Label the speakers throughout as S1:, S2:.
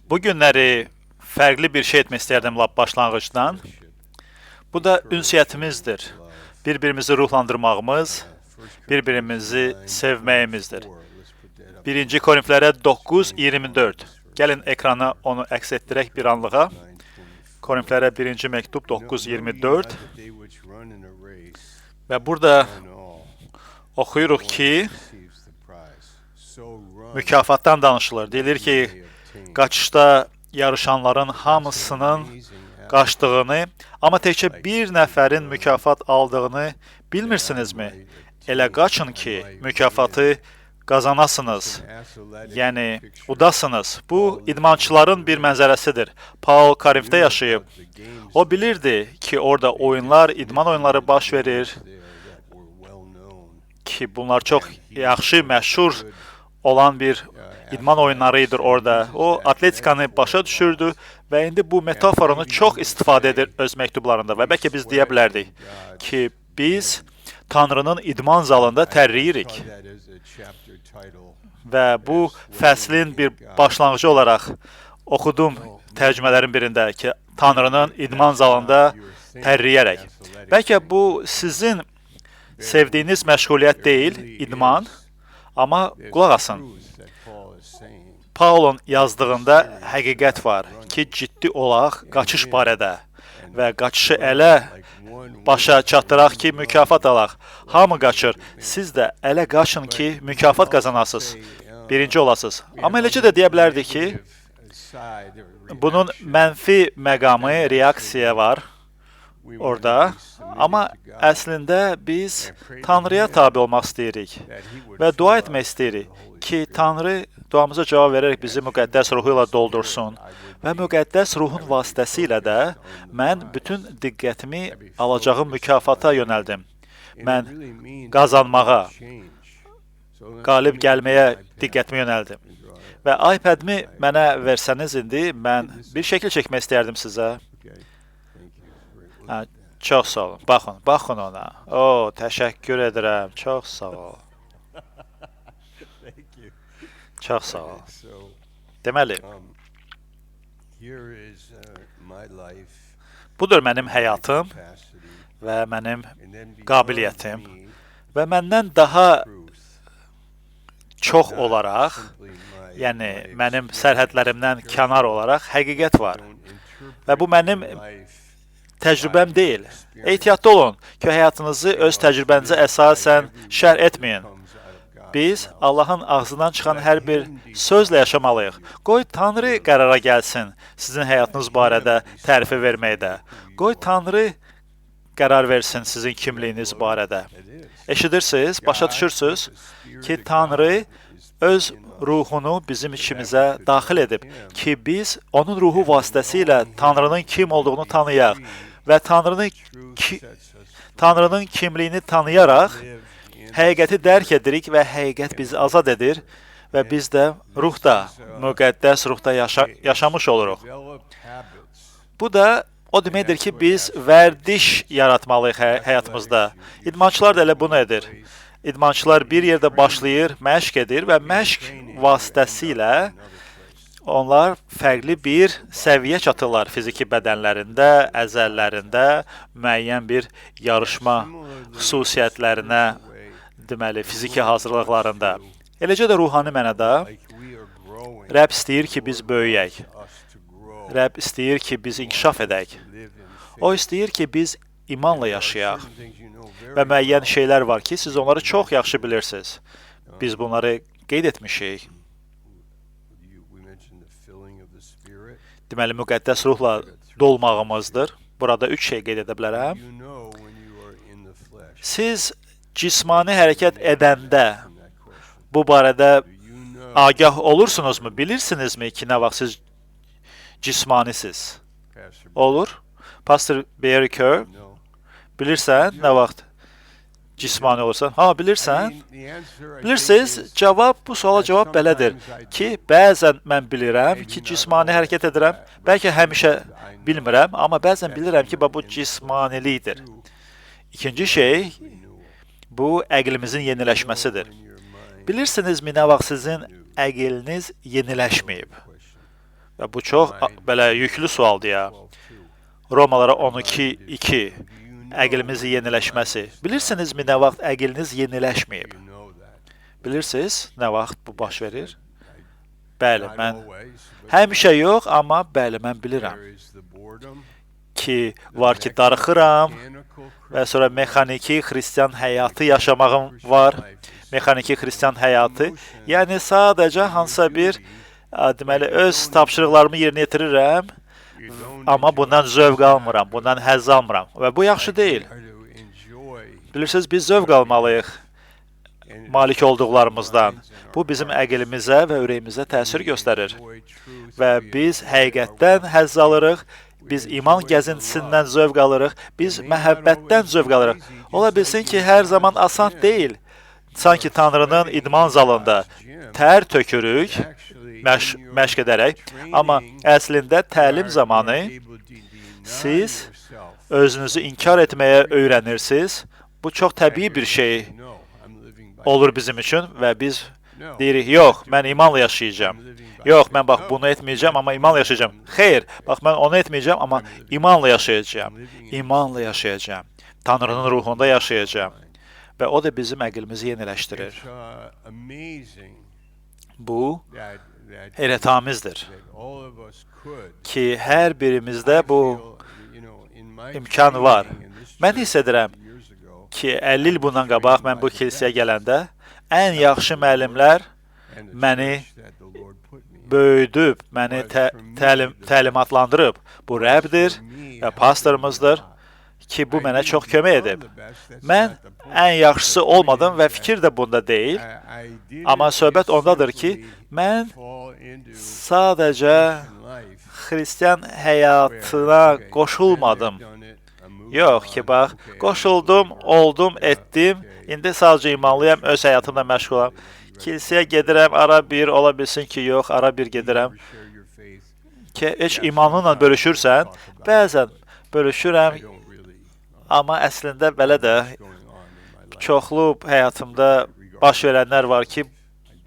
S1: Bu günləri fərqli bir şey etmək istərdim lap başlanğıcdan. Bu da ünsiyyətimizdir. Bir-birimizi ruhlandırmağımız, bir-birimizi sevməyimizdir. 1. Korinflərə 9:24. Gəlin ekrana onu əks etdirək bir anlığa. Korinflərə 1. məktub 9:24. Və burada oxuyuruq ki, mükafatdan danışılır. Deyilir ki, qaçışda yarışanların hamısının qaçdığını, amma təkcə bir nəfərin mükafat aldığını bilmirsinizmi? Elə qaçın ki, mükafatı qazanasınız, yəni udasınız. Bu, idmançıların bir mənzərəsidir. Paul Korinfdə yaşayıb. O bilirdi ki, orada oyunlar, idman oyunları baş verir, ki bunlar çox yaxşı, məşhur olan bir idman oyunlarıdır orada. O, atletikanı başa düşürdü və indi bu metaforunu çox istifadə edir öz məktublarında. Və bəlkə biz deyə bilərdik ki, biz Tanrının idman zalında tərləyirik. Və bu fəslin bir başlanğıcı olaraq oxudum tərcümələrin birində ki, Tanrının idman zalında tərləyərək. Bəlkə bu sizin sevdiyiniz məşğuliyyət deyil, idman, amma qulaq asın. Paulun yazdığında həqiqət var ki, ciddi olaq qaçış barədə və qaçışı ələ başa çatdıraq ki, mükafat alaq. Hamı qaçır, siz də ələ qaçın ki, mükafat qazanasınız, birinci olasınız. Amma eləcə də deyə bilərdik ki, bunun mənfi məqamı, reaksiya var orada. Amma əslində biz Tanrıya tabi olmaq istəyirik və dua etmək istəyirik ki, Tanrı duamıza cavab verərək bizi müqəddəs ruhu ilə doldursun və müqəddəs ruhun vasitəsilə də mən bütün diqqətimi alacağım mükafata yönəldim. Mən qazanmağa, qalib gəlməyə diqqətimi yönəldim. Və iPad-mi mənə versəniz indi, mən bir şəkil çəkmək istərdim sizə. Çox sağ olun. Baxın ona. O, təşəkkür edirəm. Çox sağ ol. Çox sağ ol. Deməli, budur mənim həyatım və mənim qabiliyyətim və məndən daha çox olaraq, yəni mənim sərhədlərimdən kənar olaraq həqiqət var. Və bu mənim təcrübəm deyil. Ehtiyatlı olun ki, həyatınızı öz təcrübənizə əsasən şərh etməyin. Biz Allahın ağzından çıxan hər bir sözlə yaşamalıyıq. Qoy Tanrı qərara gəlsin sizin həyatınız barədə tərifi verməkdə. Qoy Tanrı qərar versin sizin kimliyiniz barədə. Eşidirsiniz, başa düşürsünüz ki, Tanrı öz ruhunu bizim içimizə daxil edib ki, biz onun ruhu vasitəsilə Tanrının kim olduğunu tanıyaq və Tanrının kimliyini tanıyaraq həqiqəti dərk edirik və həqiqət bizi azad edir və biz də ruhda, müqəddəs ruhda yaşamış oluruq. Bu da o deməkdir ki, biz vərdiş yaratmalıyıq həyatımızda. İdmançılar da elə bunu edir. İdmançılar bir yerdə başlayır, məşq edir və məşq vasitəsilə onlar fərqli bir səviyyə çatırlar fiziki bədənlərində, əzəllərində, müəyyən bir yarışma xüsusiyyətlərinə, deməli, fiziki hazırlıqlarında. Eləcə də ruhani mənada Rəbb istəyir ki, biz böyüyək. Rəbb istəyir ki, biz inkişaf edək. O istəyir ki, biz imanla yaşayaq. Və müəyyən şeylər var ki, siz onları çox yaxşı bilirsiniz. Biz bunları qeyd etmişik. Deməli, müqəddəs ruhla dolmağımızdır. Burada 3 şey qeyd edə bilərəm. Siz cismani hərəkət edəndə bu barədə agah olursunuzmu? Bilirsinizmi ki, nə vaxt siz cismanisiz? Olur. Pastor Barry Kerr, bilirsən nə vaxt cismani olursan? Ha, bilirsən? Bilirsiniz, bu suala cavab belədir ki, bəzən mən bilirəm ki, cismani hərəkət edirəm. Bəlkə həmişə bilmirəm, amma bəzən bilirəm ki, bu cismanilikdir. İkinci şey, bu əqlimizin yeniləşməsidir. Bilirsinizmi nə vaxt sizin əqiliniz yeniləşməyib? Və bu çox belə yüklü sualdır ya. Romalara 12:2 əqilimizin yeniləşməsi. Bilirsinizmi nə vaxt əqiliniz yeniləşməyib? Bilirsiniz nə vaxt bu baş verir? Bəli, mən həmişə yox, amma bəli, mən bilirəm ki, var ki, darıxıram və sonra mexaniki xristian həyatı yaşamağım var. Mexaniki xristian həyatı, yəni sadəcə hansısa bir deməli, öz tapşırıqlarımı yerinə yetirirəm, amma bundan zövq almıram, bundan həzz almıram və bu yaxşı deyil. Bilirsiniz, biz zövq almalıyıq malik olduqlarımızdan. Bu bizim əqilimizə və ürəyimizə təsir göstərir və biz həqiqətdən həzz alırıq, biz iman gəzintisindən zövq alırıq, biz məhəbbətdən zövq alırıq. Ola bilsin ki, hər zaman asan deyil. Sanki Tanrının idman zalında tər tökürük, məşq edərək, amma əslində təlim zamanı siz özünüzü inkar etməyə öyrənirsiniz. Bu çox təbii bir şey olur bizim üçün və biz deyirik, yox, mən imanla yaşayacağım. Yox, mən bax bunu etməyəcəm, amma imanla yaşayacağım. Xeyr, bax mən onu etməyəcəm, amma imanla yaşayacağım. İmanla yaşayacağım. Tanrının ruhunda yaşayacağım. Və o da bizim əqilimizi yeniləşdirir. Bu heyrətamizdir ki, hər birimizdə bu imkan var. Mən hiss edirəm ki, 50 il bundan qabaq mən bu kilsəyə gələndə ən yaxşı müəllimlər məni böyüdüb, məni təlimatlandırıb. Bu Rəbdir və pastorumuzdur ki, bu mənə çox kömək edib. Mən ən yaxşısı olmadım və fikir də bunda deyil. Amma söhbət ondadır ki, mən sadəcə xristian həyatına qoşulmadım. Yox ki, bax, qoşuldum, oldum, etdim. İndi sadəcə imanlıyam, öz həyatımla məşğulam. Kilsəyə gedirəm, ara bir, ola bilsin ki, yox, ara bir gedirəm. Ki, heç imanınla bölüşürsən, bəzən bölüşürəm, amma əslində belə də çoxlu həyatımda baş verənlər var ki,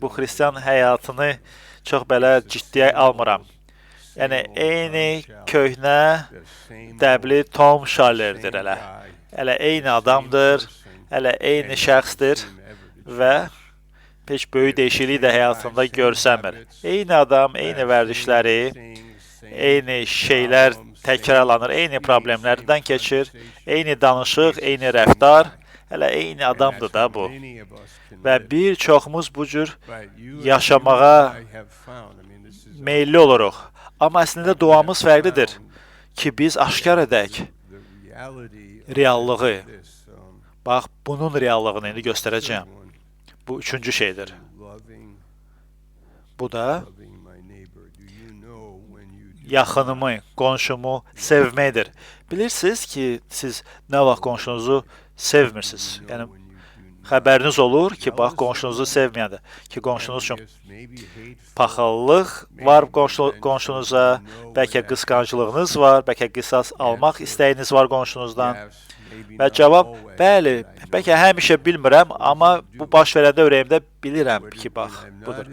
S1: bu xristian həyatını çox belə ciddiyə almıram. Yəni, eyni köhnə dəbli Tom Schallerdir hələ. Hələ eyni adamdır, hələ eyni şəxsdir və heç böyük dəyişiklik də həyatında görsənmir. Eyni adam, eyni vərdişləri, eyni şeylər təkrarlanır, eyni problemlərdən keçir, eyni danışıq, eyni rəftar, hələ eyni adamdır da bu. Və bir çoxumuz bu cür yaşamağa meyilli oluruq. Amma əslində duamız fərqlidir ki, biz aşkar edək reallığı. Bax, bunun reallığını indi göstərəcəyəm. Bu üçüncü şeydir. Bu da yaxınımı, qonşumu sevməkdir. Bilirsiniz ki, siz nə vaxt qonşunuzu sevmirsiniz. Yəni, xəbəriniz olur ki, bax, qonşunuzu sevməyəndə ki, qonşunuz üçün paxıllıq var qonşunuza, bəlkə qısqanclığınız var, bəlkə qisas almaq istəyiniz var qonşunuzdan. Və cavab, bəli, bəlkə həmişə bilmirəm, amma bu baş verəndə ürəyimdə bilirəm ki, bax, budur.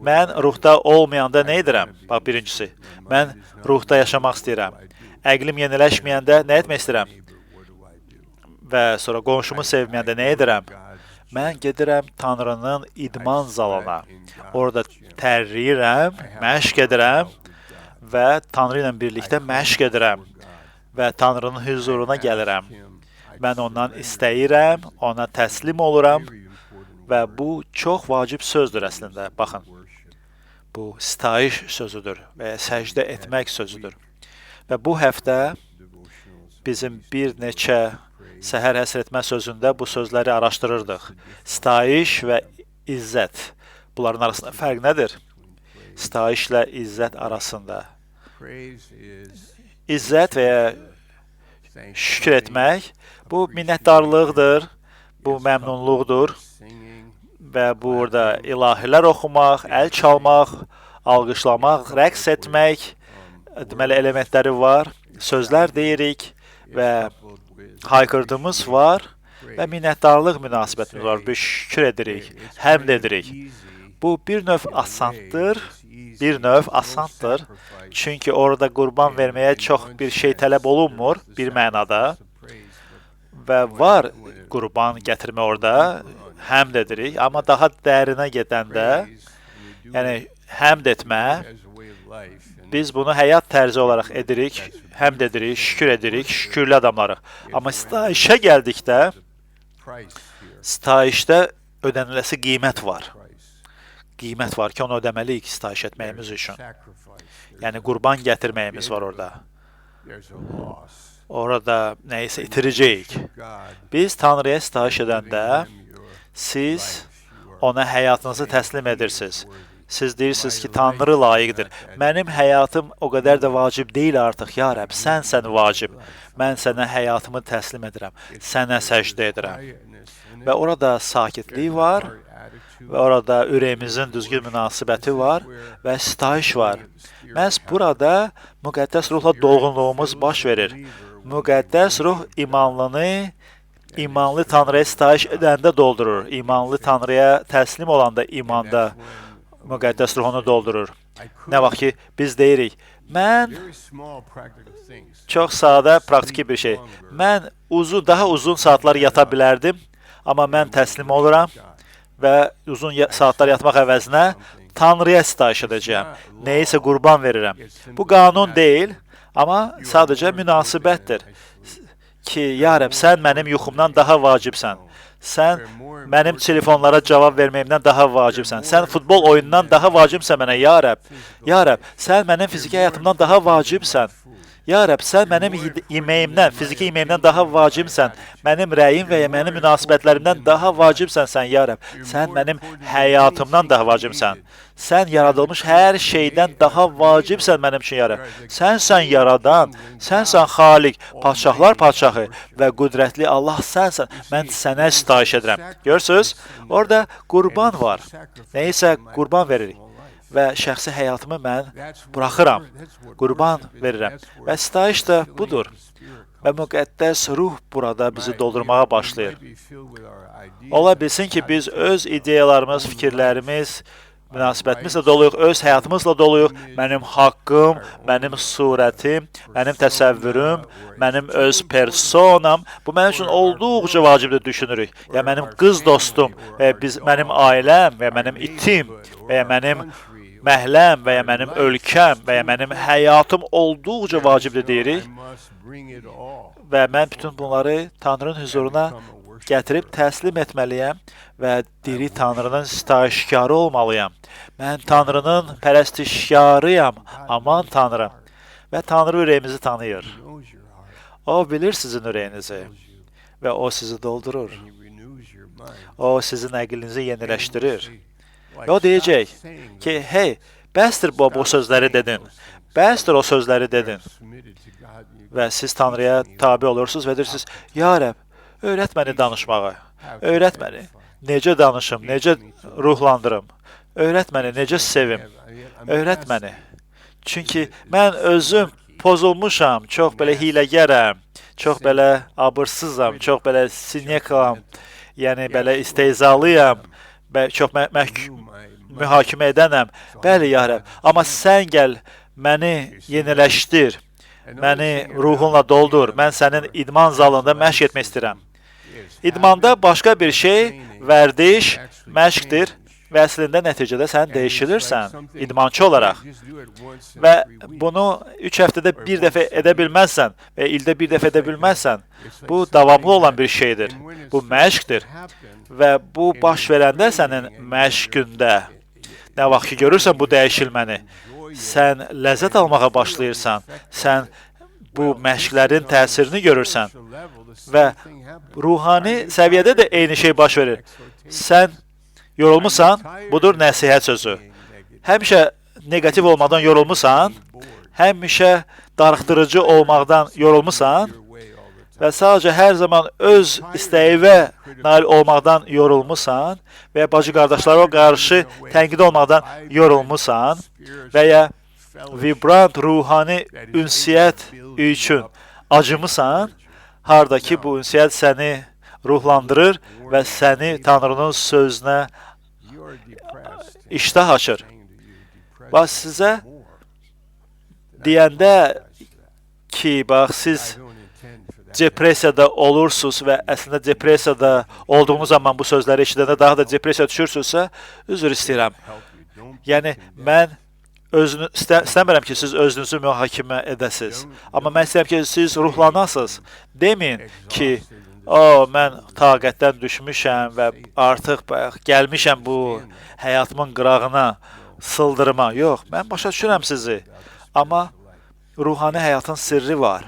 S1: Mən ruhda olmayanda nə edirəm? Bax, birincisi, mən ruhda yaşamaq istəyirəm. Əqlim yeniləşməyəndə nə etmək istəyirəm? Və sonra qonşumu sevməyəndə nə edirəm? Mən gedirəm Tanrının idman zalına. Orada tərləyirəm, məşq edirəm və Tanrı ilə birlikdə məşq edirəm. Və Tanrının huzuruna gəlirəm. Mən ondan istəyirəm, ona təslim oluram və bu çox vacib sözdür əslində. Baxın, bu sitayiş sözüdür və səcdə etmək sözüdür. Və bu həftə bizim bir neçə səhər həsr etmə sözündə bu sözləri araşdırırdıq. Sitayiş və izzət. Bunların arasında fərq nədir? Sitayişlə izzət arasında. İzzət və ya şükür etmək, bu minnətdarlıqdır, bu məmnunluqdur və burada ilahilər oxumaq, əl çalmaq, alqışlamaq, rəqs etmək, deməli elementləri var, sözlər deyirik və haykırdığımız var və minnətdarlıq münasibətimiz var. Bir şükür edirik, həmd edirik. Bu bir növ asandır. Çünki orada qurban verməyə çox bir şey tələb olunmur bir mənada. Və var qurban gətirmə orada, həmd edirik. Amma daha dərinə gedəndə, yəni həmd etmə, biz bunu həyat tərzi olaraq edirik, həmd edirik, şükür edirik, şükürlü adamlarıq. Amma sitayişə gəldikdə, sitayişdə ödəniləsi qiymət var. Qiymət var ki, onu ödəməliyik sitayiş etməyimiz üçün. Yəni, qurban gətirməyimiz var orada. Orada nəyisə itirəcəyik. Biz Tanrıya sitayiş edəndə, siz ona həyatınızı təslim edirsiniz. Siz deyirsiniz ki, Tanrı layiqdir. Mənim həyatım o qədər də vacib deyil artıq, ya Rəbb, sən vacib. Mən sənə həyatımı təslim edirəm, sənə səcdə edirəm. Və orada sakitlik var, və orada ürəyimizin düzgün münasibəti var və sitayiş var. Məhz burada müqəddəs ruhla dolğunluğumuz baş verir. Müqəddəs ruh imanlı Tanrıya sitayiş edəndə doldurur. İmanlı Tanrıya təslim olanda imanda müqəddəs ruhunu doldurur. Nə vaxt ki, biz deyirik, mən çox sadə, praktiki bir şey. Mən daha uzun saatlar yata bilərdim, amma mən təslim oluram və uzun saatlar yatmaq əvəzinə Tanrıya sitayiş edəcəyəm. Nəyisə qurban verirəm. Bu qanun deyil, amma sadəcə münasibətdir ki, ya Rəbb, sən mənim yuxumdan daha vacibsən. Sən mənim telefonlara cavab verməyimdən daha vacibsən. Sən futbol oyunundan daha vacibsən mənə, ya Rəbb. Ya Rəbb, sən mənim fiziki həyatımdan daha vacibsən. Ya Rəbb, sən mənim yeməyimdən, fiziki yeməyimdən daha vacibsən. Mənim rəyim və ya mənim münasibətlərimdən daha vacibsən sən, ya Rəbb. Sən mənim həyatımdan daha vacibsən. Sən yaradılmış hər şeydən daha vacibsən mənim üçün, ya Rəbb. Sənsən yaradan, sənsən xaliq, padşahlar padşahı və qüdrətli Allah sənsən. Mən sənə sitayiş edirəm. Görürsünüz, orada qurban var. Nəyisə qurban veririk. Və şəxsi həyatımı mən buraxıram, qurban verirəm. Və sitayiş də budur. Və müqəddəs ruh burada bizi doldurmağa başlayır. Ola bilsin ki, biz öz ideyalarımız, fikirlərimiz, münasibətimizlə doluyuq, öz həyatımızla doluyuq. Mənim haqqım, mənim surətim, mənim təsəvvürüm, mənim öz personam. Bu mənim üçün olduqca vacibdir düşünürük. Ya mənim qız dostum, və mənim ailəm, və mənim itim, və mənim məhləm və ya mənim ölkəm və ya mənim həyatım olduqca vacibdir deyirik və mən bütün bunları Tanrının huzuruna gətirib təslim etməliyəm və diri Tanrının sitayişkarı olmalıyam. Mən Tanrının pərəstişkarıyam, aman Tanrım. Və Tanrı ürəyimizi tanıyır. O bilir sizin ürəyinizi və o sizi doldurur. O sizin əqlinizi yeniləşdirir. Və o deyəcək ki, hey, bəsdir bu sözləri dedin, bəsdir o sözləri dedin. Və siz Tanrıya tabi olursunuz və deyirsiniz, ya Rəbb, öyrət məni danışmağı, öyrət məni, necə danışım, necə ruhlandırım, öyrət məni, necə sevim, öyrət məni. Çünki mən özüm pozulmuşam, çox belə hiləgərəm, çox belə abırsızam, çox belə sinyekam, yəni belə istehzalıyam, çox mühakimə edənəm. Bəli, ya Rəbb, amma sən gəl, məni yeniləşdir, məni ruhunla doldur, mən sənin idman zalında məşq etmək istəyirəm. İdmanda başqa bir şey, vərdiş, məşqdir və əslində nəticədə sən dəyişilirsən idmançı olaraq. Və bunu 3 həftədə bir dəfə edə bilməzsən və ildə bir dəfə edə bilməzsən. Bu, davamlı olan bir şeydir. Bu, məşqdir. Və bu, baş verəndə sənin məşqündə, nə vaxt ki, görürsən bu dəyişilməni, sən ləzzət almağa başlayırsan, sən bu məşqlərin təsirini görürsən və ruhani səviyyədə də eyni şey baş verir. Sən yorulmusan, budur nəsihət sözü. Həmişə negativ olmadan yorulmusan, həmişə darıxdırıcı olmaqdan yorulmusan və sadəcə hər zaman öz istəyivə nail olmaqdan yorulmusan və ya bacı qardaşlara qarşı tənqid olmaqdan yorulmusan və ya vibrant ruhani ünsiyyət üçün acımısan, harda ki bu ünsiyyət səni ruhlandırır və səni Tanrının sözünə iştah açır. Bax, sizə deyəndə ki, bax, siz depressiyada olursunuz və əslində depressiyada olduğunuz zaman bu sözləri eşidəndə daha da depressiyaya düşürsünüzsə, üzr istəyirəm. Yəni, mən istəmirəm ki, siz özünüzü mühakimə edəsiniz. Amma mən istəyirəm ki, siz ruhlanasınız. Deməyin ki, mən taqətdən düşmüşəm və artıq gəlmişəm bu həyatımın qırağına, sıldırıma. Yox, mən başa düşürəm sizi. Amma ruhani həyatın sirri var.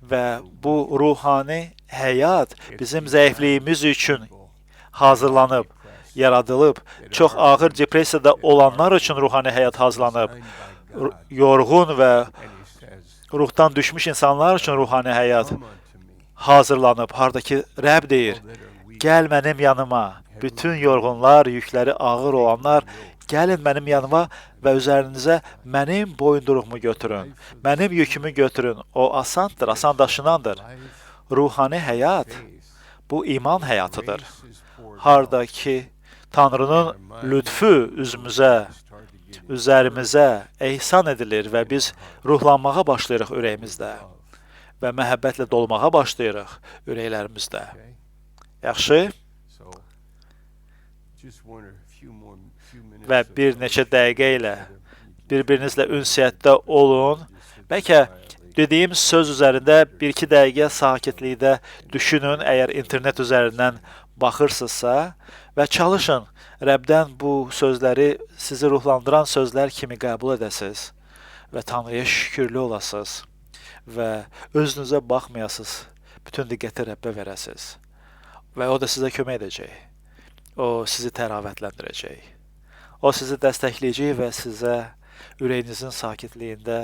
S1: Və bu ruhani həyat bizim zəifliyimiz üçün hazırlanıb, yaradılıb. Çox ağır depressiyada olanlar üçün ruhani həyat hazırlanıb. Yorğun və ruhdan düşmüş insanlar üçün ruhani həyat hazırlanıb. Hardakı Rəbb deyir, gəl mənim yanıma. Bütün yorğunlar, yükləri ağır olanlar, gəlin mənim yanıma və üzərinizə mənim boyunduruğumu götürün. Mənim yükümü götürün. O asandır, asan daşınandır. Ruhani həyat, bu iman həyatıdır. Harda ki, Tanrının lütfü üzərimizə ehsan edilir və biz ruhlanmağa başlayırıq ürəyimizdə və məhəbbətlə dolmağa başlayırıq ürəklərimizdə. Yaxşı? Və bir neçə dəqiqə ilə bir-birinizlə ünsiyyətdə olun. Bəlkə dediyim söz üzərində 1-2 dəqiqə sakitlikdə düşünün, əgər internet üzərindən baxırsınızsa və çalışın. Rəbdən bu sözləri sizi ruhlandıran sözlər kimi qəbul edəsiniz və Tanrıya şükürlü olasınız və özünüzə baxmayasınız, bütün diqqəti Rəbbə verəsiniz və o da sizə kömək edəcək. O sizi təravətləndirəcək. O sizi dəstəkləyəcək və sizə ürəyinizin sakitliyində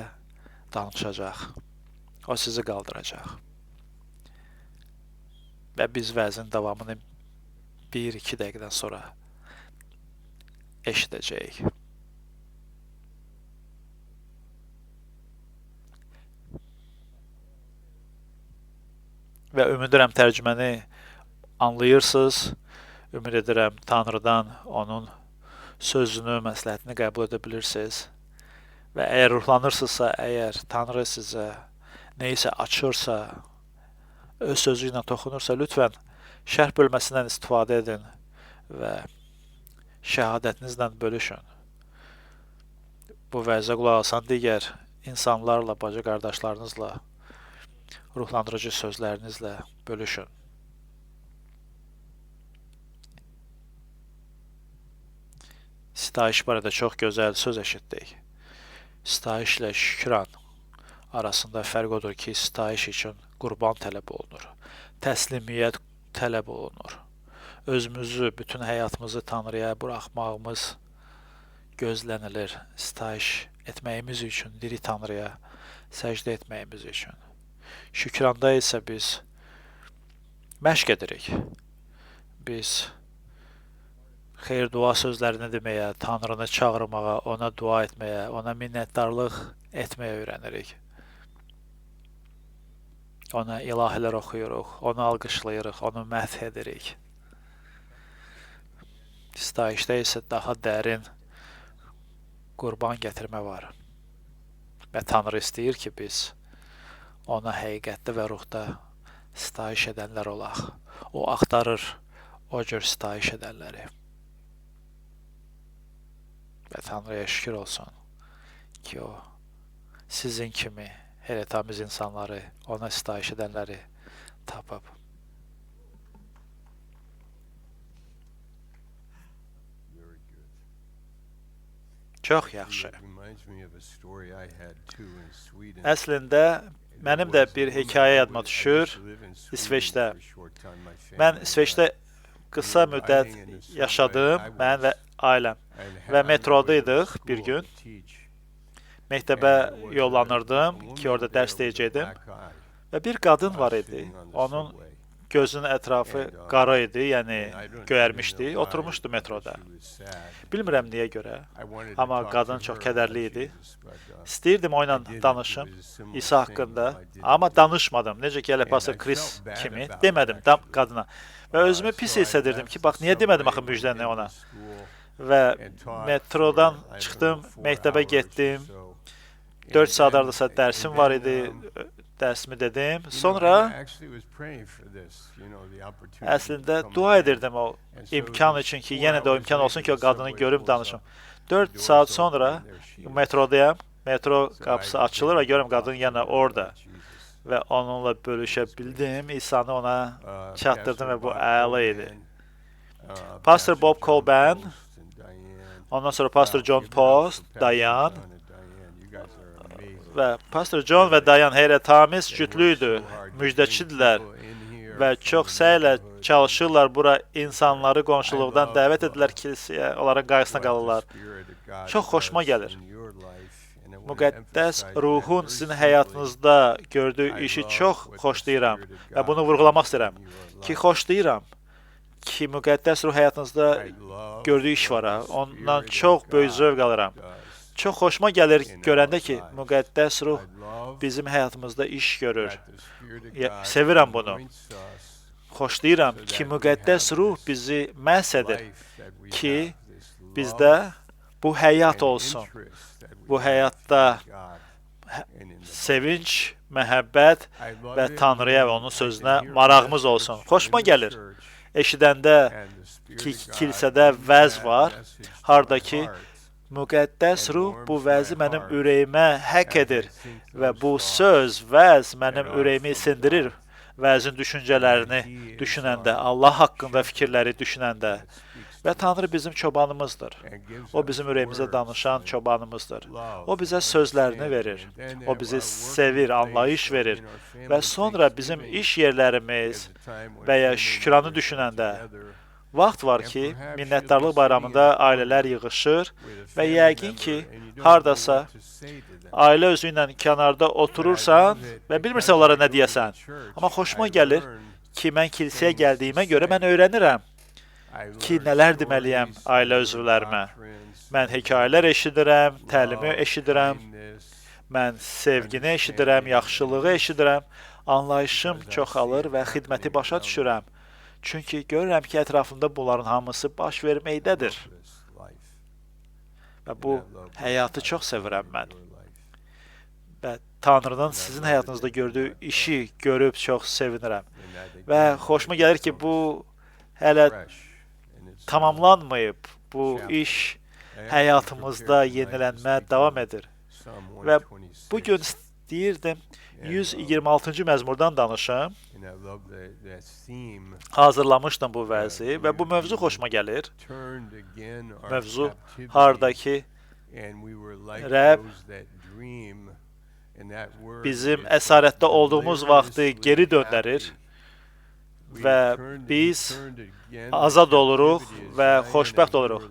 S1: danışacaq. O sizi qaldıracaq. Və biz vəzin davamını 1-2 dəqiqədən sonra eşidəcəyik. Və ümid edirəm tərcüməni anlayırsınız. Ümid edirəm Tanrıdan onun sözünü, məsləhətini qəbul edə bilirsiniz. Və əgər ruhlanırsınızsa, əgər Tanrı sizə nəyisə açırsa, öz sözü ilə toxunursa, lütfən şərh bölməsindən istifadə edin və şəhadətinizlə bölüşün. Bu vəzə qulaq asan digər insanlarla, bacı qardaşlarınızla, ruhlandırıcı sözlərinizlə bölüşün. Sitayiş barədə çox gözəl söz eşitdik. Sitayişlə şükran arasında fərq odur ki, sitayiş üçün qurban tələb olunur. Təslimiyyət tələb olunur. Özümüzü, bütün həyatımızı Tanrıya buraxmağımız gözlənilir. Sitayiş etməyimiz üçün, diri Tanrıya səcdə etməyimiz üçün. Şükranda isə biz məşq edirik. Biz xeyir-dua sözlərini deməyə, Tanrını çağırmağa, ona dua etməyə, ona minnətdarlıq etməyə öyrənirik. Ona ilahilər oxuyuruq, onu alqışlayırıq, onu məth edirik. Sitayişdə isə daha dərin qurban gətirmə var. Və Tanrı istəyir ki, biz ona həqiqətdə və ruhda sitayiş edənlər olaq. O axtarır o cür sitayiş edənləri. Və Tanrıya şükür olsun ki, o sizin kimi elə tamiz insanları, ona sitayiş edənləri tapıb. Çox yaxşı. Əslində, mənim də bir hekayə yadıma düşür İsveçdə. Mən İsveçdə qısa müddət yaşadım, mən və ailəm. Və metrodaydıq bir gün. Məktəbə yollanırdım ki, orada dərs deyəcəkdim. Və bir qadın var idi. Onun gözünün ətrafı qara idi, yəni göyərmişdi. Oturmuşdu metroda. Bilmirəm niyə görə, amma qadın çox kədərli idi. İstəyirdim onunla danışım İsa haqqında, amma danışmadım. Necə ki, elə pastor Chris kimi demədim qadına. Və özümü pis hiss edirdim ki, bax, niyə demədim axı müjdəni ona. Və metrodan çıxdım, məktəbə getdim. 4 saat ardasa dərsim var idi. Dərsimi dedim. Sonra əslində dua edirdim o imkan üçün ki, yenə də o imkan olsun ki, o qadını görüm, danışım. 4 saat sonra metrodayam. Metro qapısı açılır və görürəm qadın yenə orada. Və onunla bölüşə bildim. İsa'nı ona çatdırdım və bu əla idi. Pastor Bob Colban, ondan sonra Pastor John Post, Dayan və Pastor John və Dayan heyrətamiz cütlüydü, müjdəçidirlər və çox səylə çalışırlar. Bura insanları qonşuluqdan dəvət edirlər kilsəyə, onların qayğısına qalırlar. Çox xoşuma gəlir. Müqəddəs ruhun sizin həyatınızda gördüyü işi çox xoşlayıram və bunu vurğulamaq istəyirəm ki, xoşlayıram ki, müqəddəs ruh həyatınızda gördüyü iş var. Ondan çox böyük zövq alıram. Çox xoşuma gəlir görəndə ki, müqəddəs ruh bizim həyatımızda iş görür. Sevirəm bunu. Xoşlayıram ki, müqəddəs ruh bizi məhz edir ki, bizdə bu həyat olsun. Bu həyatda sevinç, məhəbbət və Tanrıya və onun sözünə marağımız olsun. Xoşuma gəlir. Eşidəndə ki, kilsədə vəz var, hardakı müqəddəs ruh bu vəzi mənim ürəyimə həkk edir və bu söz, vəz mənim ürəyimi sindirir. Vəzin düşüncələrini düşünəndə, Allah haqqında fikirləri düşünəndə və Tanrı bizim çobanımızdır. O bizim ürəyimizə danışan çobanımızdır. O bizə sözlərini verir. O bizi sevir, anlayış verir və sonra bizim iş yerlərimiz və ya şükranı düşünəndə vaxt var ki, minnətdarlıq bayramında ailələr yığışır və yəqin ki, hardasa ailə özü ilə kənarda oturursan və bilmirsən onlara nə deyəsən. Amma xoşuma gəlir ki, mən kilsəyə gəldiyimə görə mən öyrənirəm ki, nələr deməliyəm ailə üzvlərimə. Mən hekayələr eşidirəm, təlimi eşidirəm, mən sevgini eşidirəm, yaxşılığı eşidirəm, anlayışım çoxalır və xidməti başa düşürəm. Çünki görürəm ki, ətrafımda bunların hamısı baş verməkdədir. Və bu həyatı çox sevirəm mən. Və Tanrının sizin həyatınızda gördüyü işi görüb çox sevinirəm. Və xoşuma gəlir ki, bu hələ tamamlanmayıb. Bu iş həyatımızda yenilənmə davam edir. Və bugün istəyirdim 126-cı məzmurdan danışım. Hazırlamışdım bu vəzi və bu mövzu xoşuma gəlir. Mövzu hardakı Rəbb bizim əsarətdə olduğumuz vaxtı geri döndərir və biz azad oluruq və xoşbəxt oluruq.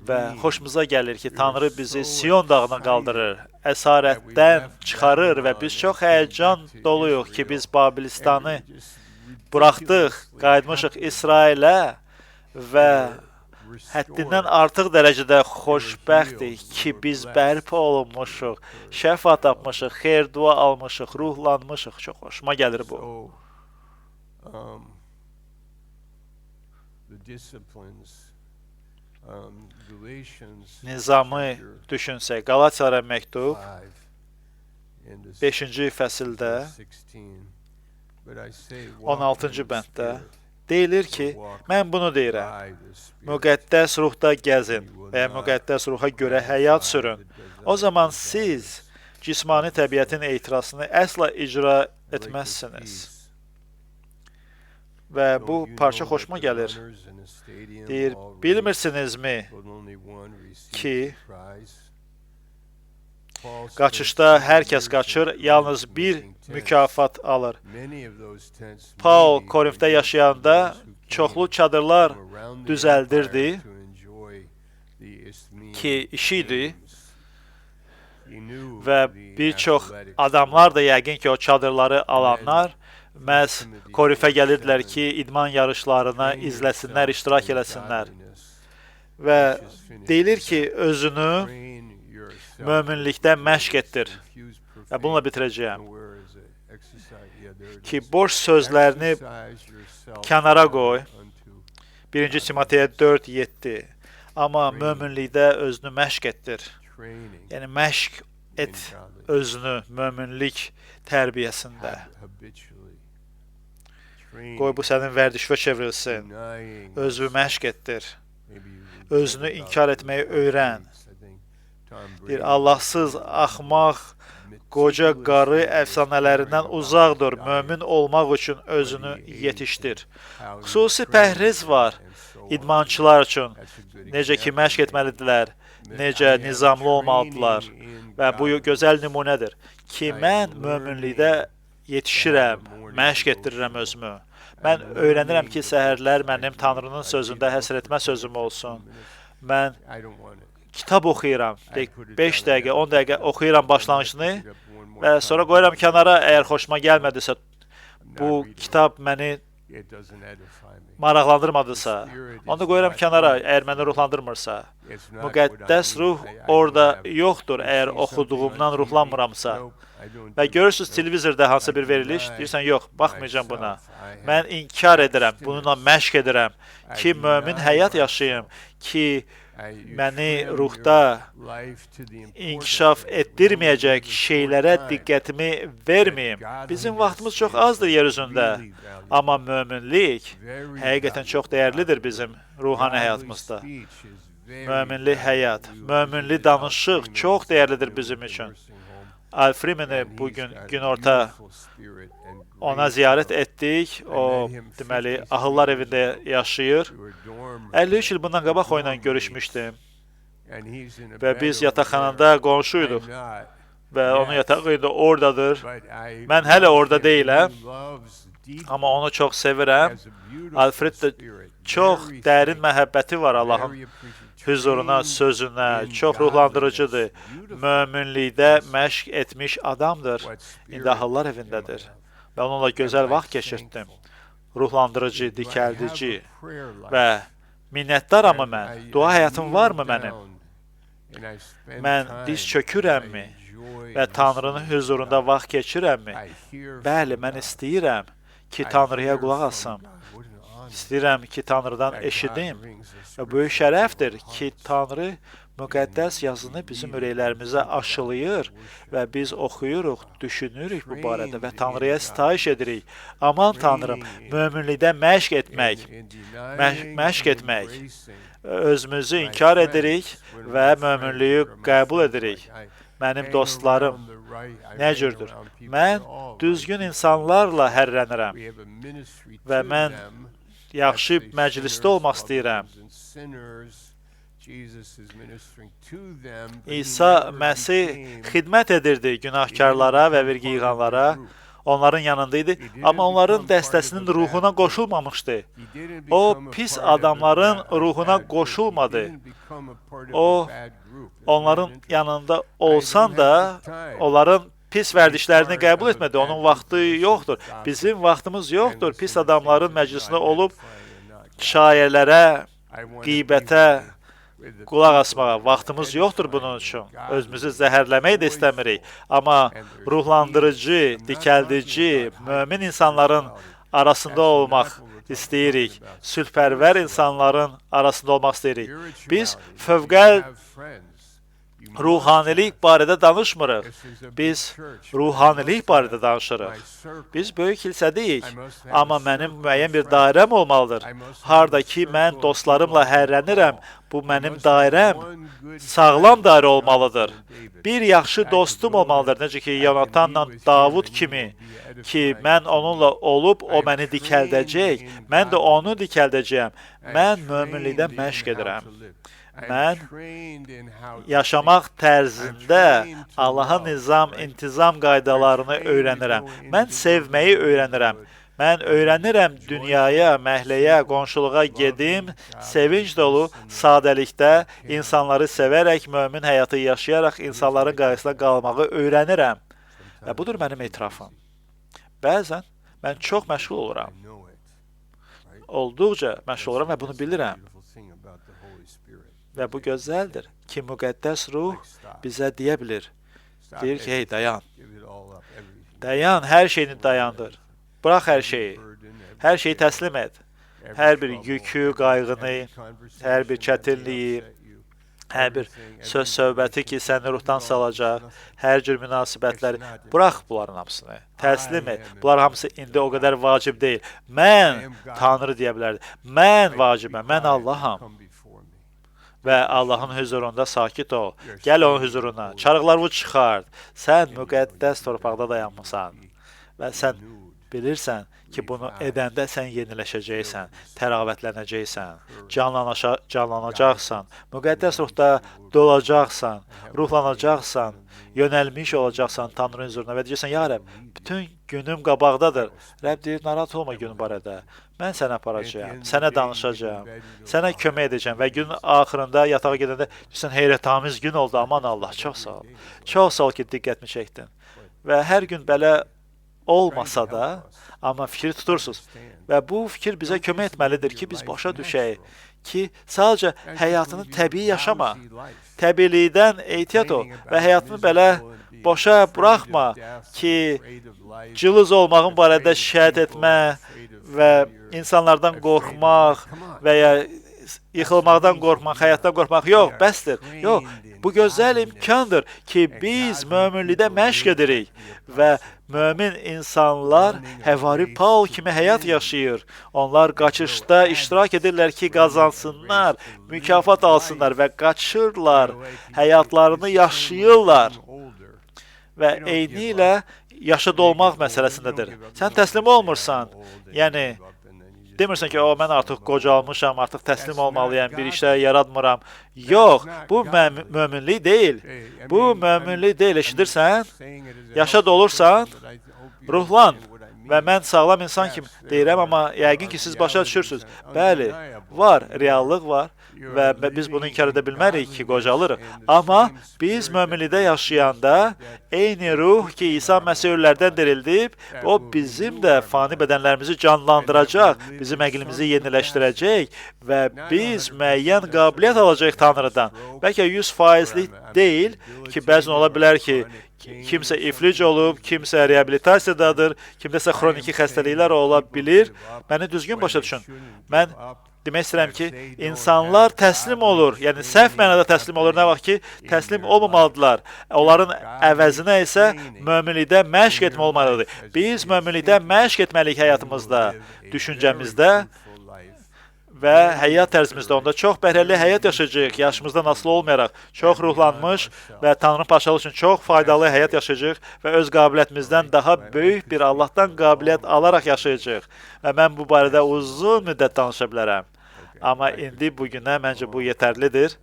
S1: Və xoşumuza gəlir ki, Tanrı bizi Sion dağına qaldırır, əsarətdən çıxarır və biz çox həyəcan doluyuq ki, biz Babilistanı buraxdıq, qayıtmışıq İsrailə və həddindən artıq dərəcədə xoşbəxtik ki, biz bərpa olunmuşuq, şəfa tapmışıq, xeyir dua almışıq, ruhlanmışıq. Çox xoşuma gəlir bu. Nizamı düşünsək, Qalatiyalara məktub 5-ci fəsildə 16-cı bənddə deyilir ki, mən bunu deyirəm, müqəddəs ruhda gəzin və müqəddəs ruha görə həyat sürün. O zaman siz cismani təbiətin etirazını əsla icra etməzsiniz. Və bu parça xoşuma gəlir. Deyir, bilmirsinizmi ki, qaçışda hər kəs qaçır, yalnız bir mükafat alır. Paul Korintdə yaşayanda çoxlu çadırlar düzəldirdi ki, işidir və bir çox adamlar da yəqin ki, o çadırları alanlar məhz korifə gəlirdilər ki, idman yarışlarına izləsinlər, iştirak eləsinlər. Və deyilir ki, özünü möminlikdə məşq etdir. Və bununla bitirəcəyəm. Ki, boş sözlərini kənara qoy. 1. Timoteyə 4:7. Amma möminlikdə özünü məşq etdir. Yəni, məşq et özünü möminlik tərbiyəsində. Qoy bu sənin vərdişvə çevrilsin. Özünü məşq etdir. Özünü inkar etməyi öyrən. Bir Allahsız, axmaq, qoca qarı əfsanələrindən uzaq dur. Mömin olmaq üçün özünü yetişdir. Xüsusi pəhriz var idmançılar üçün. Necə ki, məşq etməlidirlər, necə nizamlı olmalıdırlar. Və bu gözəl nümunədir ki, mən möminlikdə yetişirəm, məşq etdirirəm özümü. Mən öyrənirəm ki, səhərlər mənim Tanrının sözündə həsrətmə sözüm olsun. Mən kitab oxuyuram, 5 dəqiqə, 10 dəqiqə oxuyuram başlanğıcını və sonra qoyuram kənara, əgər xoşuma gəlmədisə, bu kitab məni maraqlandırmadısa, onu da qoyuram kənara, əgər məni ruhlandırmırsa. Müqəddəs ruh orada yoxdur, əgər oxuduğumdan ruhlanmıramsa. Və görürsünüz, televizorda hansı bir veriliş, deyirsən, yox, baxmayacam buna. Mən inkar edirəm, bununla məşq edirəm ki, mömin həyat yaşayım, ki, məni ruhda inkişaf etdirməyəcək şeylərə diqqətimi verməyim. Bizim vaxtımız çox azdır yer üzündə, amma möminlik həqiqətən çox dəyərlidir bizim ruhani həyatımızda. Möminli həyat, möminli danışıq çox dəyərlidir bizim üçün. Al-Freeman'ı bugün günorta ona ziyarət etdik. O, deməli, ahıllar evində yaşayır. 53 il bundan qabaq o ilə görüşmüşdüm. Və biz yataqxanada qonşuyduq. Və onun yatağı indi oradadır. Mən hələ orada deyiləm. Amma onu çox sevirəm. Alfred də çox dərin məhəbbəti var Allahın hüzuruna, sözünə, çox ruhlandırıcıdır. Möminlikdə məşq etmiş adamdır. İndi ahıllar evindədir. Və onunla gözəl vaxt keçirtdim. Ruhlandırıcı, dikəldici və minnətdaramı mən? Dua həyatım varmı mənim? Mən diz çökürəmmi? Və Tanrının hüzurunda vaxt keçirəmmi? Bəli, mən istəyirəm ki, Tanrıya qulaq asım. İstəyirəm ki, Tanrıdan eşidim. Və böyük şərəfdir ki, Tanrı müqəddəs yazını bizim ürəklərimizə aşılayır və biz oxuyuruq, düşünürük bu barədə və Tanrıya sitayiş edirik. Aman Tanrım, möminlikdə məşq etmək, özümüzü inkar edirik və möminliyi qəbul edirik. Mənim dostlarım nə cürdür? Mən düzgün insanlarla hərrənirəm və mən yaxşı məclisdə olmaq istəyirəm. İsa Məsih xidmət edirdi günahkarlara və vergi yığanlara, onların yanındaydı, amma onların dəstəsinin ruhuna qoşulmamışdı. O, pis adamların ruhuna qoşulmadı. O, onların yanında olsan da, onların pis vərdişlərini qəbul etmədi. Onun vaxtı yoxdur. Bizim vaxtımız yoxdur. Pis adamların məclisində olub şairlərə, qeybətə qulaq asmağa vaxtımız yoxdur bunun üçün. Özümüzü zəhərləmək də istəmirik. Amma ruhlandırıcı, dikəldici, mömin insanların arasında olmaq istəyirik. Sülhpərvər insanların arasında olmaq istəyirik. Biz fövqəl ruhanilik barədə danışmırıq. Biz ruhanilik barədə danışırıq. Biz böyük kilsədəyik. Amma mənim müəyyən bir dairəm olmalıdır. Harda ki, mən dostlarımla hərrənirəm, bu mənim dairəm sağlam dairə olmalıdır. Bir yaxşı dostum olmalıdır. Necə ki, Yonatanla Davud kimi ki, mən onunla olub, o məni dikəldəcək. Mən də onu dikəldəcəyəm. Mən möminlikdə məşq edirəm. Mən yaşamaq tərzində Allahın nizam, intizam qaydalarını öyrənirəm. Mən sevməyi öyrənirəm. Mən öyrənirəm dünyaya, məhləyə, qonşuluğa gedim, sevinç dolu, sadəlikdə, insanları sevərək, mömin həyatı yaşayaraq, insanların qarşısında qalmağı öyrənirəm. Və budur mənim etirafım. Bəzən Mən çox məşğul oluram. Olduqca məşğul oluram və bunu bilirəm. Və bu gözəldir ki, müqəddəs ruh bizə deyə bilir. Deyir ki, hey, dayan. Dayan, hər şeyini dayandır. Bırax hər şeyi. Hər şeyi təslim et. Hər bir yükü, qayğını, hər bir çətinliyi, hər bir söz-söhbəti ki, səni ruhdan salacaq, hər cür münasibətləri, burax bunların hamısını, təslim et. Bunlar hamısı indi o qədər vacib deyil. Mən, Tanrı deyə bilərdi, mən vacibəm, mən Allaham. Və Allahın huzurunda sakit ol. Gəl onun huzuruna, çarıqlarını çıxart. Sən müqəddəs torpaqda dayanmısan və sən bilirsən ki, bunu edəndə sən yeniləşəcəksən, təravətlənəcəksən, canlanacaqsan, müqəddəs ruhda dolacaqsan, ruhlanacaqsan, yönəlmiş olacaqsan Tanrının huzuruna və deyəcəksən, ya Rəbb, bütün günüm qabaqdadır. Rəbb deyir, narahat olma gün barədə. Mən səni aparacağam, sənə danışacağam, sənə kömək edəcəm və günün axırında yatağa gedəndə deyirsən, heyrətamiz gün oldu, aman Allah, çox sağ ol. Çox sağ ol ki, diqqətimi çəkdin. Və hər gün belə olmasa da, amma fikri tutursunuz. Və bu fikir bizə kömək etməlidir ki, biz başa düşək ki, sadəcə həyatını təbii yaşama, təbiilikdən ehtiyat ol və həyatını belə boşa buraxma ki, cılız olmağın barədə şikayət etmə və insanlardan qorxmaq və ya yıxılmaqdan qorxmaq, həyatdan qorxmaq, yox, bəsdir. Yox, bu gözəl imkandır ki, biz möminlikdə məşq edirik və mömin insanlar Həvari Paul kimi həyat yaşayır. Onlar qaçışda iştirak edirlər ki, qazansınlar, mükafat alsınlar və qaçırlar, həyatlarını yaşayırlar. Və eyni ilə yaşa dolmaq məsələsindədir. Sən təslim olmursan, yəni demirsən ki, mən artıq qocalmışam, artıq təslim olmalıyam, bir işlər yaratmıram. Yox, bu möminlik deyil. Bu möminlik deyil, eşidirsən? Yaşa dolursan, ruhlan. Və mən sağlam insan kimi deyirəm, amma yəqin ki, siz başa düşürsünüz. Bəli, var, reallıq var və biz bunu inkar edə bilmərik ki, qocalırıq. Amma biz möminlikdə yaşayanda eyni ruh ki, İsa Məsih ölülərdən dirildib, o bizim də fani bədənlərimizi canlandıracaq, bizim əqlimizi yeniləşdirəcək və biz müəyyən qabiliyyət alacaq Tanrıdan. Bəlkə 100%lik deyil ki, bəzən ola bilər ki, kimsə iflic olub, kimsə reabilitasiyadadır, kimdəsə xroniki xəstəliklər ola bilir. Məni düzgün başa düşün. Mən demək istəyirəm ki, insanlar təslim olur, yəni səhv mənada təslim olur, nə vaxt ki, təslim olmamalıdırlar. Onların əvəzinə isə möminlikdə məşq etmə olmalıdır. Biz möminlikdə məşq etməliyik həyatımızda, düşüncəmizdə və həyat tərzimizdə. Onda çox bəhrəli həyat yaşayacağıq, yaşımızdan asılı olmayaraq, çox ruhlanmış və Tanrının paşalığı üçün çox faydalı həyat yaşayacağıq və öz qabiliyyətimizdən daha böyük bir Allahdan qabiliyyət alaraq yaşayacağıq. Və mən bu barədə uzun müddət danışa bilərəm. Amma indi bugünə məncə bu yetərlidir.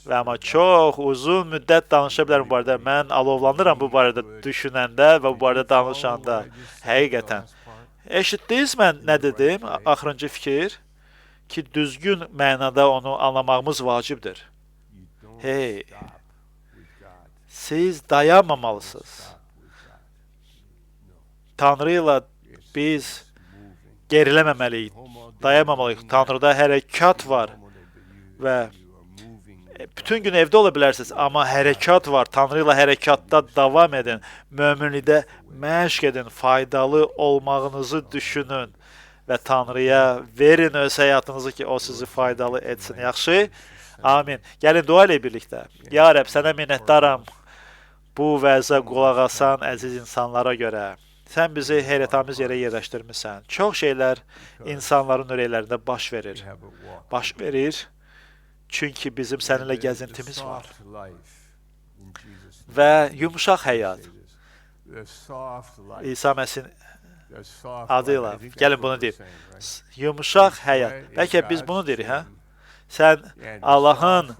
S1: Və amma çox uzun müddət danışa bilərəm bu barədə. Mən alovlanıram bu barədə düşünəndə və bu barədə danışanda. Həqiqətən. Eşitdiniz mən nə dedim? Axırıncı fikir ki, düzgün mənada onu anlamağımız vacibdir. Hey, siz dayanmamalısınız. Tanrı ilə biz geriləməməliyik, dayanmamalıyıq. Tanrıda hərəkat var və bütün gün evdə ola bilərsiniz, amma hərəkat var. Tanrı ilə hərəkatda davam edin, möminlikdə məşq edin, faydalı olmağınızı düşünün və Tanrıya verin öz həyatınızı ki, o sizi faydalı etsin. Yaxşı? Amin. Gəlin dua ilə birlikdə. Ya Rəbb, sənə minnətdaram bu vəzə qulaq asan əziz insanlara görə. Sən bizi heyrətamiz yerə yerləşdirmirsən. Çox şeylər insanların ürəklərində baş verir. Baş verir, çünki bizim səninlə gəzintimiz var. Və yumuşaq həyat. İsa Məsihin adıyla, gəlin bunu deyim. Yumuşaq həyat. Bəlkə biz bunu deyirik, hə? Sən Allahın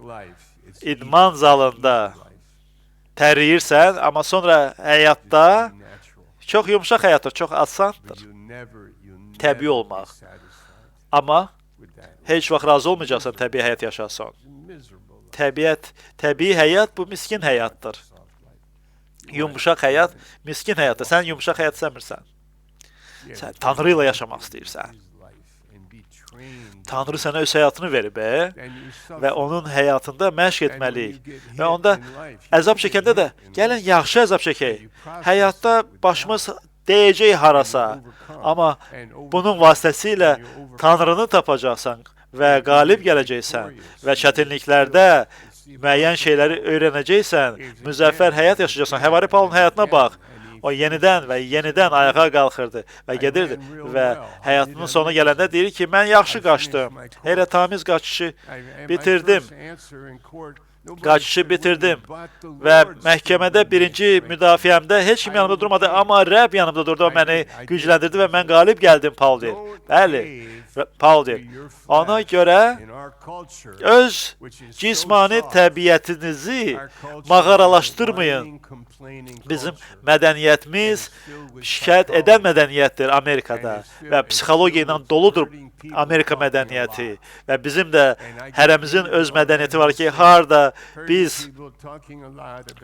S1: idman zalında təriyirsən, amma sonra həyatda çox yumuşaq həyatdır, çox asandır. Təbii olmaq. Amma heç vaxt razı olmayacaqsan təbii həyat yaşasan. Təbii həyat bu miskin həyatdır. Yumuşaq həyat miskin həyatdır. Sən yumuşaq həyat sevmirsən. Sən Tanrı ilə yaşamaq istəyirsən. Tanrı sənə öz həyatını verib və onun həyatında məşq etməliyik. Və onda əzab çəkəndə də gəlin yaxşı əzab çəkək. Həyatda başımız deyəcək harasa, amma bunun vasitəsilə Tanrını tapacaqsan və qalib gələcəksən və çətinliklərdə müəyyən şeyləri öyrənəcəksən, müzəffər həyat yaşayacaqsan. Həvari Paulun həyatına bax. O yenidən və yenidən ayağa qalxırdı və gedirdi və həyatının sonu gələndə deyir ki, mən yaxşı qaçdım, heyrətamiz qaçışı bitirdim. Qaçışı bitirdim və məhkəmədə birinci müdafiəmdə heç kim yanımda durmadı, amma Rəbb yanımda durdu, o məni gücləndirdi və mən qalib gəldim, Paul deyir. Bəli, Paul deyir. Ona görə öz cismani təbiətinizi mağaralaşdırmayın. Bizim mədəniyyətimiz şikayət edən mədəniyyətdir Amerikada və psixologiya ilə doludur Amerika mədəniyyəti və bizim də hərəmizin öz mədəniyyəti var ki, harda biz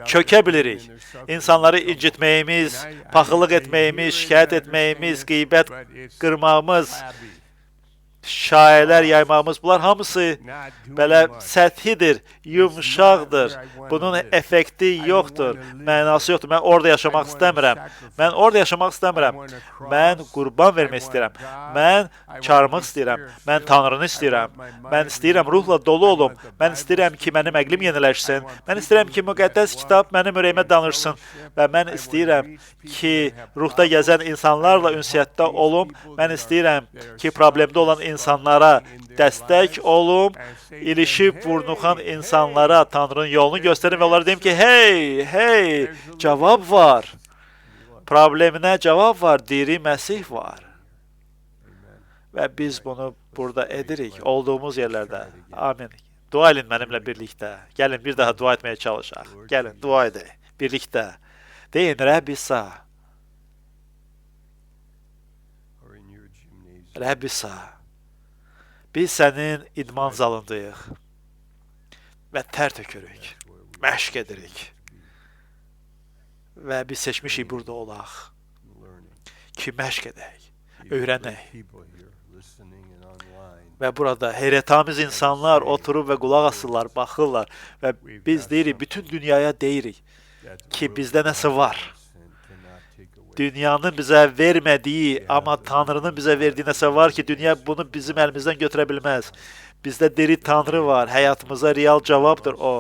S1: çökə bilirik. İnsanları incitməyimiz, paxıllıq etməyimiz, şikayət etməyimiz, qeybət qırmağımız, şairlər yaymağımız, bunlar hamısı belə səthidir, yumşaqdır. Bunun effekti yoxdur, mənası yoxdur. Mən orada yaşamaq istəmirəm. Mən orada yaşamaq istəmirəm. Mən qurban vermək istəyirəm. Mən çağırmaq istəyirəm. Mən Tanrını istəyirəm. Mən istəyirəm ruhla dolu olum. Mən istəyirəm ki, mənim əqlim yeniləşsin. Mən istəyirəm ki, müqəddəs kitab mənim ürəyimə danışsın. Və mən istəyirəm ki, ruhda gəzən insanlarla ünsiyyətdə olum. Mən istəyirəm ki, problemdə olan insanlara dəstək olum, ilişib vurnuxan insanlara Tanrının yolunu göstərin və onlara deyim ki, hey, cavab var. Probleminə cavab var, diri Məsih var. Və biz bunu burada edirik, olduğumuz yerlərdə. Amin. Dua edin mənimlə birlikdə. Gəlin bir daha dua etməyə çalışaq. Gəlin, dua edək birlikdə. Deyin, Rəbb İsa. Rəbb İsa. Biz sənin idman zalındayıq və tər tökürük, məşq edirik və biz seçmişik burada olaq ki, məşq edək, öyrənək və burada heyrətamiz insanlar oturub və qulaq asırlar, baxırlar və biz deyirik, bütün dünyaya deyirik ki, bizdə nəsə var. Dünyanın bizə vermədiyi, amma Tanrının bizə verdiyi nəsə var ki, dünya bunu bizim əlimizdən götürə bilməz. Bizdə diri Tanrı var, həyatımıza real cavabdır o.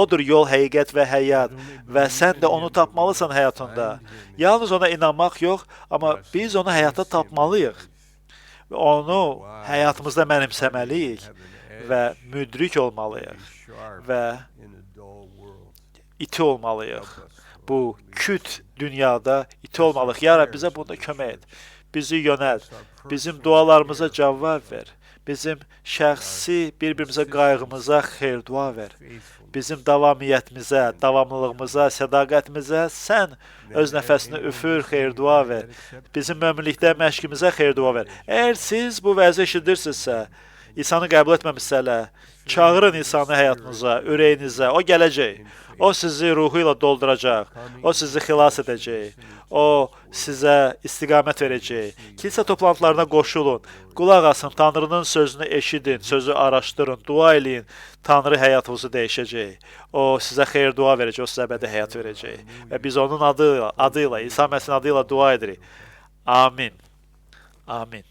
S1: Odur yol, həqiqət və həyat və sən də onu tapmalısan həyatında. Yalnız ona inanmaq yox, amma biz onu həyatda tapmalıyıq. Və onu həyatımızda mənimsəməliyik və müdrik olmalıyıq və iti olmalıyıq. Bu küt dünyada iti olmalıyıq. Ya Rəbb, bizə bunda kömək et. Bizi yönəlt. Bizim dualarımıza cavab ver. Bizim şəxsi bir-birimizə qayğımıza xeyir dua ver. Bizim davamiyyətimizə, davamlılığımıza, sədaqətimizə sən öz nəfəsini üfür, xeyir dua ver. Bizim möminlikdə məşqimizə xeyir dua ver. Əgər siz bu vəzi eşidirsinizsə, İsa'nı qəbul etməmişsələ, çağırın İsa'nı həyatınıza, ürəyinizə, o gələcək. O sizi ruhu ilə dolduracaq, o sizi xilas edəcək, o sizə istiqamət verəcək. Kilsə toplantılarına qoşulun, qulaq asın, Tanrının sözünü eşidin, sözü araşdırın, dua eləyin, Tanrı həyatınızı dəyişəcək. O sizə xeyir dua verəcək, o sizə əbədi həyat verəcək. Və biz onun adıyla, İsa Məsihin adıyla dua edirik. Amin. Amin.